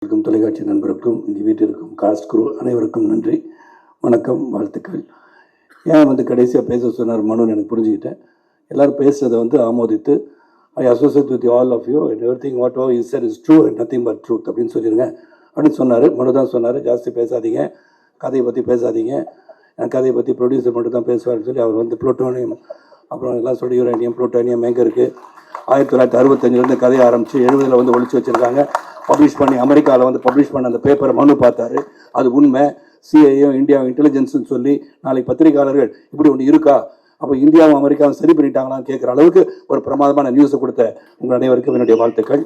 தொலைக்காட்சி நண்பருக்கும் இங்கே வீட்டிற்கும் காஸ்ட் குரூ அனைவருக்கும் நன்றி, வணக்கம், வாழ்த்துக்கள். ஏன் கடைசியாக பேச சொன்னார் மனுன்னு எனக்கு புரிஞ்சுக்கிட்டேன். எல்லோரும் பேசுகிறத ஆமோதித்து I associate with all of you and everything what all is sir is true and nothing but truth அப்படின்னு சொல்லிடுங்க அப்படின்னு சொன்னார். மனு தான் சொன்னார், ஜாஸ்தி பேசாதீங்க, கதையை பற்றி பேசாதீங்க, எனக்கு கதையை பற்றி ப்ரொடியூசர் மட்டும் தான் பேசுவார்னு சொல்லி அவர் புளூட்டோனியம் அப்புறம் எல்லாம் சொல்லி யுரேனியம் ப்ளூட்டோனியம் எங்கே இருக்குது 1965 கதையை ஆரம்பித்து 70 ஒழிச்சு வச்சுருக்காங்க. பப்ளிஷ் பண்ணி அமெரிக்காவில் பப்ளிஷ் பண்ண அந்த பேப்பரை மனு பார்த்தாரு. அது உண்மை, சிஐஏ இந்தியா இன்டெலிஜென்ஸ்னு சொல்லி நாளைக்கு பத்திரிகையாளர்கள் இப்படி ஒன்று இருக்கா, அப்போ இந்தியாவும் அமெரிக்காவும் சரி பண்ணிட்டாங்களான்னு கேட்குற அளவுக்கு ஒரு பிரமாதமான நியூஸை கொடுத்த உங்கள் அனைவருக்கும் என்னுடைய வாழ்த்துக்கள்.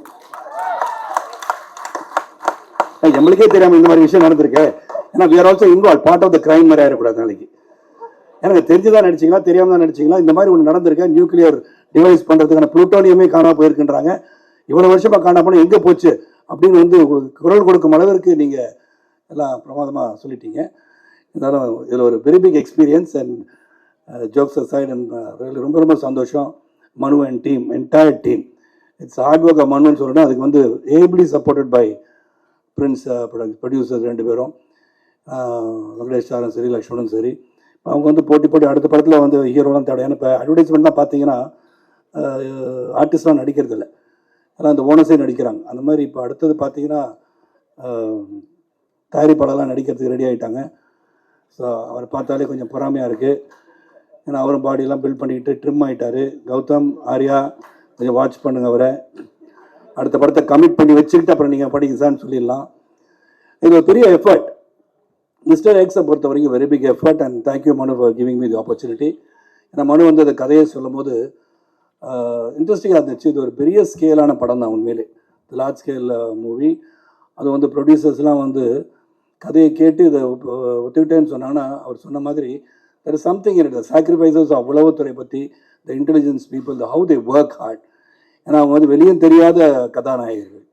நம்மளுக்கே தெரியாமல் இந்த மாதிரி விஷயம் நடந்திருக்கு. ஏன்னா we are also involved, part of the crime மாதிரி ஆயிடக்கூடாது. நாளைக்கு எனக்கு தெரிஞ்சுதான் நடிச்சிங்களா தெரியாம தான் நடிச்சிங்களா, இந்த மாதிரி ஒன்று நடந்திருக்கேன். நியூக்ளியர் டிவைஸ் பண்ணுறதுக்கான புளூட்டோனியமே காணாமல் போயிருக்கின்றாங்க. இவ்வளோ வருஷமாக காணா போனால் எங்கே போச்சு அப்படின்னு குரல் கொடுக்கும் அளவிற்கு நீங்கள் எல்லாம் பிரமாதமாக சொல்லிட்டீங்க. இருந்தாலும் இதில் ஒரு very big experience and jokes aside and ரொம்ப ரொம்ப சந்தோஷம். Manu and team, entire team, it's hard work. மனுன்னு சொல்லணும், அதுக்கு ably supported by Prince producers 2 பேரும், வெங்கடேஷ் சாரும் சரி, லக்ஷ்மணும் சரி. அவங்க போட்டி அடுத்த படத்தில் ஹீரோலாம் தேவை. ஏன்னா இப்போ அட்வர்டைஸ்மெண்ட் தான் பார்த்தீங்கன்னா ஆர்டிஸ்ட்லாம் நடிக்கிறது இல்லை, எல்லாம் அந்த ஓனர்ஸே நடிக்கிறாங்க. அந்த மாதிரி இப்போ அடுத்தது பார்த்தீங்கன்னா தயாரிப்பாளர்லாம் நடிக்கிறதுக்கு ரெடி ஆகிட்டாங்க. ஸோ அவரை பார்த்தாலே கொஞ்சம் பொறாமையாக இருக்குது. ஏன்னா அவரும் பாடியெல்லாம் பில்ட் பண்ணிக்கிட்டு ட்ரிம் ஆகிட்டார். கௌதம், ஆர்யா கொஞ்சம் வாட்ச் பண்ணுங்க, அவரை அடுத்த படத்தை கமிட் பண்ணி வச்சுக்கிட்டு அப்புறம் நீங்கள் படிங்க சார்னு சொல்லிடலாம். இது ஒரு பெரிய எஃபர்ட். மிஸ்டர் எக்ஸை பொறுத்த வரைக்கும் very big effort and thank you Manu for giving me the opportunity. ஏன்னா மனு அந்த கதையை சொல்லும் போது இன்ட்ரெஸ்டிங்காக இருந்துச்சு. இது ஒரு பெரிய ஸ்கேலான படம் தான் உண்மையிலே, லார்ஜ் ஸ்கேல் மூவி. அது ப்ரொடியூசர்ஸ்லாம் கதையை கேட்டு இதை ஒத்துக்கிட்டேன்னு சொன்னாங்கன்னா, அவர் சொன்ன மாதிரி there is something in it, the sacrifices of உளவுத்துறை பற்றி, the intelligence people, the how they work hard. ஏன்னா அவங்க வெளியே தெரியாத கதாநாயகர்கள்.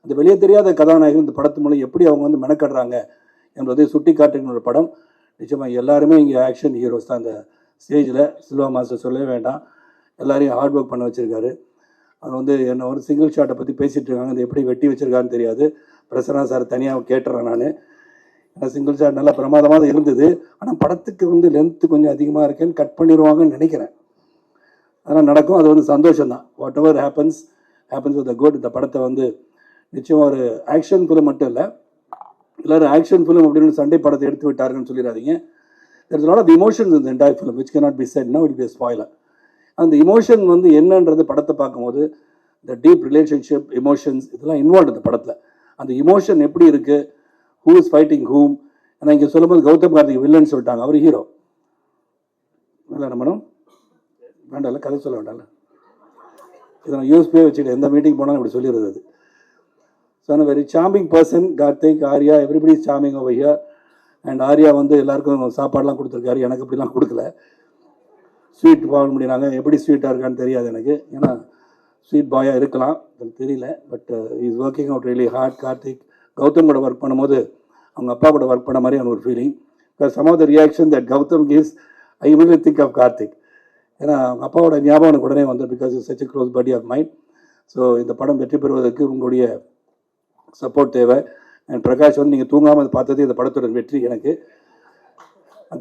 அந்த வெளியே தெரியாத கதாநாயகர்கள் இந்த படத்து மூலம் எப்படி அவங்க மெனக்கடுறாங்க என்பதை சுட்டி காட்டுகிற ஒரு படம். நிச்சயமாக எல்லாருமே இங்கே ஆக்ஷன் ஹீரோஸ் தான். அந்த ஸ்டேஜில் சில்வா மாஸ்டர் சொல்லவே வேண்டாம், எல்லாரையும் ஹார்ட் ஒர்க் பண்ண வச்சுருக்காரு. அது என்ன சிங்கிள் ஷாட்டை பற்றி பேசிகிட்டு இருக்காங்க, அது எப்படி வெட்டி வச்சுருக்கான்னு தெரியாது. பிரசன்னா சார் தனியாக கேட்டுறேன் நான். ஏன்னா சிங்கிள் ஷாட் நல்லா பிரமாதமாக தான் இருந்தது. ஆனால் படத்துக்கு லென்த்து கொஞ்சம் அதிகமாக இருக்கேன்னு கட் பண்ணிடுவாங்கன்னு நினைக்கிறேன். அதெல்லாம் நடக்கும், அது சந்தோஷம் தான். What ever happens with the good. இந்த படத்தை நிச்சயமாக ஒரு ஆக்ஷன் ஃபிலிம் மட்டும் இல்லை, எல்லாரும் ஆக்ஷன் ஃபிலிம் அப்படின்னு சண்டை படத்தை எடுத்து விட்டாருன்னு சொல்லிடாதீங்க. there is a lot of emotions in the entire film which cannot be said now, it will be a spoiler. அந்த இமோஷன் என்னன்றது படத்தை பார்க்கும்போது the deep relationship emotions இதெல்லாம் இன்வால்வ் இந்த படத்தில். அந்த இமோஷன் எப்படி இருக்குது, who is fighting whom. ஏன்னா இங்கே சொல்லும்போது கௌதம் கார்த்திக் வில்லன் சொல்லிட்டாங்க, அவர் ஹீரோ இல்லை. நம்மளும் வேண்டாம்ல, கதை சொல்ல வேண்டாம்ல, இதை நான் யூஎஸ்பியே வச்சுக்கிட்டு எந்த மீட்டிங் போனாலும் இப்படி சொல்லிடுறது. அது so very charming person. Karthik, Arya, everybody is charming over here. And Arya எல்லாருக்கும் சாப்பாடுலாம் கொடுத்துருக்காரு, எனக்கு அப்படிலாம் கொடுக்கல. ஸ்வீட் வாங்க முடியினாங்க, எப்படி ஸ்வீட்டாக இருக்கான்னு தெரியாது எனக்கு, ஏன்னா ஸ்வீட் பாயாக இருக்கலாம், எனக்கு தெரியல. But is working out really hard. Karthik, Gautham கூட ஒர்க் பண்ணும்போது அவங்க அப்பா கூட ஒர்க் பண்ண மாதிரி ஒரு feeling. Because some of the reaction that Gautham gives I will think of Karthik. ஏன்னா அவங்க அப்பாவோட ஞாபகம் எனக்கு உடனே because is such a close buddy of mind. So இந்த படம் வெற்றி பெறுவதற்கு உங்களுடைய சப்போர்ட் தேவை. அண்ட் பிரகாஷ் நீங்கள் தூங்காமல் பார்த்தது இந்த படத்தோட வெற்றி. எனக்கு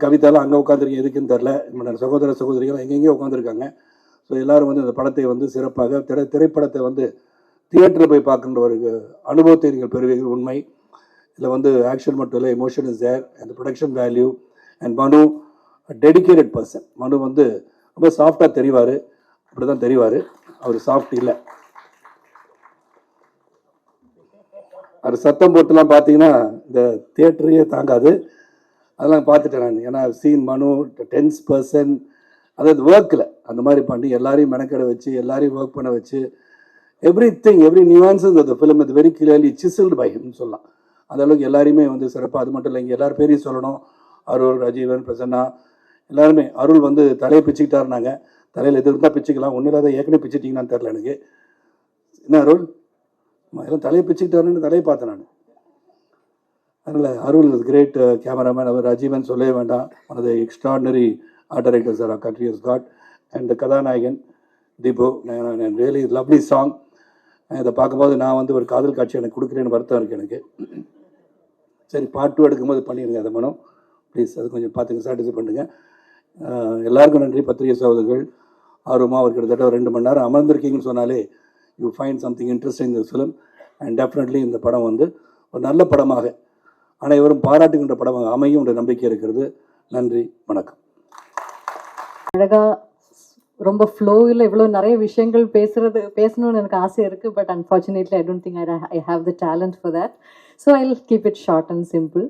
கவிதாலாம் அங்கே உட்காந்துருக்கீங்க எதுக்குன்னு தெரில, என்னோட சகோதர சகோதரிகள் எங்கெங்கேயோ உட்காந்துருக்காங்க. ஸோ எல்லோரும் இந்த படத்தை சிறப்பாக திரைப்படத்தை தியேட்டரில் போய் பார்க்குற ஒரு அனுபவத்தை நீங்கள் பெறுவீர்கள். உண்மை இதில் ஆக்ஷன் மட்டும் இல்லை, emotion is there and production value. And Manu dedicated person. Manu ரொம்ப சாஃப்டாக தெரிவார், அப்படி தான் தெரிவார். அவர் சாஃப்ட் இல்லை, அவர் சத்தம் போட்டுலாம் பார்த்தீங்கன்னா இந்த தியேட்டரையே தாங்காது. அதெல்லாம் பார்த்துட்டேன் நான். ஏன்னா சீன் மனு டென்ஸ் பர்சன், அதாவது ஒர்க்கில் அந்த மாதிரி பண்ணி எல்லாரையும் மெனக்கட வச்சு எல்லாரையும் ஒர்க் பண்ண வச்சு எவ்ரி நியூவான்ஸஸ் அந்த ஃபிலிம் இது வெரி கிளியர்லி சிசில்டு பை ஹிம்னு சொல்லலாம். அந்த அளவுக்கு எல்லாரையுமே சிறப்பாக. அது மட்டும் இல்லை, இங்கே எல்லாரும் பேரையும் சொல்லணும். அருள், ராஜீவன், பிரசன்னா எல்லாருமே. அருள் தலையை பிச்சுக்கிட்டாருனாங்க, தலையில் எது இருந்தால் பிச்சுக்கலாம், ஒன்றும் இல்லாத ஏற்கனவே பிச்சுட்டிங்கன்னு தெரில எனக்கு. என்ன அருள் எல்லாம் தலையை பிச்சுக்கிட்டாருன்னு தலையை பார்த்தேன் நான். அதனால் அருள் இஸ் கிரேட் கேமராமேன். அவர் ராஜீவன் சொல்லவே வேண்டாம், one of the extraordinary art directors our country has got. And கதாநாயகன் தீபு, ரியலி லவ்லி சாங். இதை பார்க்கும்போது நான் வந்து ஒரு காதல் காட்சி எனக்கு கொடுக்குறேன்னு வருத்தம் இருக்குது எனக்கு. சரி, பார்ட் 2 எடுக்கும்போது பண்ணிடுங்க அதை மனம் ப்ளீஸ். அது கொஞ்சம் பார்த்துங்க, சாட்டிஸ்ஃபை பண்ணுங்கள். எல்லாருக்கும் நன்றி. பத்திரிகை சகோதரர்கள் ஆர்வமாக அவர் கிட்டத்தட்ட ஒரு 2 மணி நேரம் அமர்ந்திருக்கீங்கன்னு சொன்னாலே யூ ஃபைண்ட் சம்திங் இன்ட்ரெஸ்டிங் இந்த ஃபிலிம். அண்ட் டெஃபினெட்லி இந்த படம் வந்து ஒரு நல்ல படமாக அனைவரும் பாராட்டுகின்ற படமாக அமையும் என்ற நம்பிக்கை இருக்கிறது. நன்றி, வணக்கம். அழகாக ரொம்ப ஃப்ளோவில் இவ்வளோ நிறைய விஷயங்கள் பேசணும்னு எனக்கு ஆசை இருக்குது. But unfortunately I don't think I have the talent for that. So I will keep it short and simple.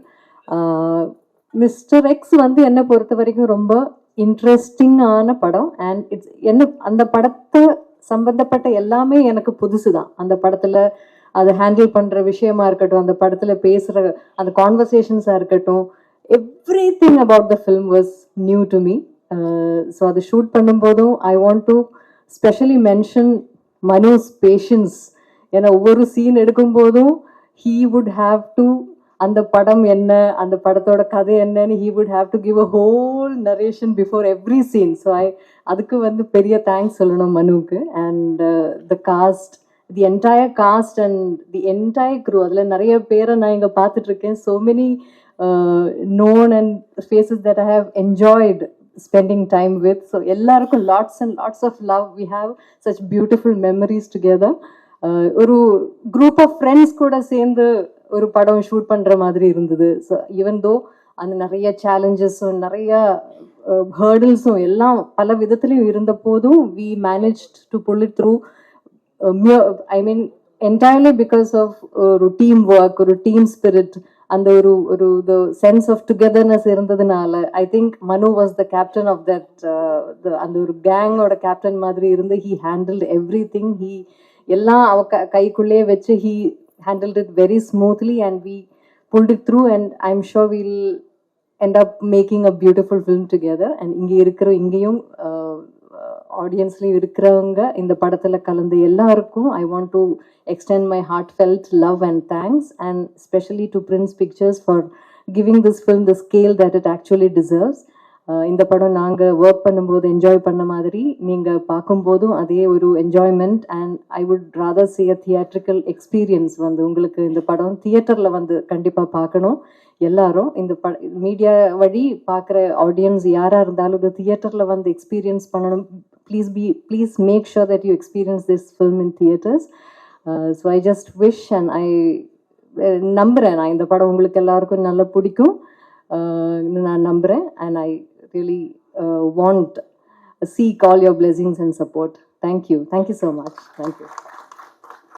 Mister X வந்து என்னை பொறுத்த வரைக்கும் ரொம்ப இன்ட்ரெஸ்டிங்கான படம். அண்ட் என்ன அந்த படத்தை சம்பந்தப்பட்ட எல்லாமே எனக்கு புதுசு தான். அந்த படத்தில் அதை ஹேண்டில் பண்ணுற விஷயமா இருக்கட்டும், அந்த படத்தில் பேசுகிற அந்த கான்வர்சேஷன்ஸாக இருக்கட்டும், every thing about the film was new to me. So அதை ஷூட் பண்ணும்போதும் I want to specially mention Mano's patience. ஏன்னா ஒவ்வொரு சீன் எடுக்கும்போதும் he would have to அந்த படம் என்ன, அந்த படத்தோட கதை என்னன்னு he would have to give a whole narration before every scene. So அதுக்கு வந்து பெரிய தேங்க்ஸ் சொல்லணும் மனுவுக்கு. And the cast, the entire cast and the entire crew, அதில் நிறைய பேரை நான் இங்கே பார்த்துட்டு இருக்கேன். so many known and faces that I have enjoyed spending time with. So எல்லாருக்கும் lots and lots of love. We have such beautiful memories together. ஒரு group of friends கூட சேர்ந்து ஒரு படம் ஷூட் பண்ணுற மாதிரி இருந்தது. ஸோ ஈவன் தோ அந்த நிறைய சேலஞ்சஸும் நிறைய ஹர்டில்ஸும் எல்லாம் பல விதத்துலையும் இருந்த போதும் we managed to pull it through. I mean entirely because of ஒரு டீம் ஒர்க், ஒரு டீம் ஸ்பிரிட், அந்த ஒரு த சென்ஸ் ஆஃப் டுகெதர்னஸ் இருந்ததுனால I think Manu was the captain of that. அந்த ஒரு கேங்கோட கேப்டன் மாதிரி இருந்து ஹீ ஹேண்டில்ட் எவ்ரி திங். எல்லாம் அவ கைக்குள்ளே வச்சு he handled it very smoothly and we pulled it through and I'm sure we'll end up making a beautiful film together. And இங்கேயும் ஆடியன்ஸ்லேயும் இருக்கிறவங்க இந்த படத்தில் கலந்து எல்லாருக்கும் I want to extend my heartfelt love and thanks, and especially to Prince Pictures for giving this film the scale that it actually deserves. இந்த படம் நாங்கள் work பண்ணும்போது என்ஜாய் பண்ண மாதிரி நீங்கள் பார்க்கும்போதும் அதே ஒரு enjoyment. And I would rather say a theatrical experience. வந்து உங்களுக்கு இந்த படம் தியேட்டரில் வந்து கண்டிப்பாக பார்க்கணும். எல்லாரும் இந்த மீடியா வழி பார்க்குற ஆடியன்ஸ் யாராக இருந்தாலும் இந்த தியேட்டரில் வந்து எக்ஸ்பீரியன்ஸ் பண்ணணும். Please make sure that you experience this film in theatres. So I just wish and I நம்புகிறேன் நான் இந்த படம் உங்களுக்கு எல்லாருக்கும் நல்லா பிடிக்கும் நான் நம்புகிறேன். And I really want seek all your blessings and support. Thank you so much. Thank you.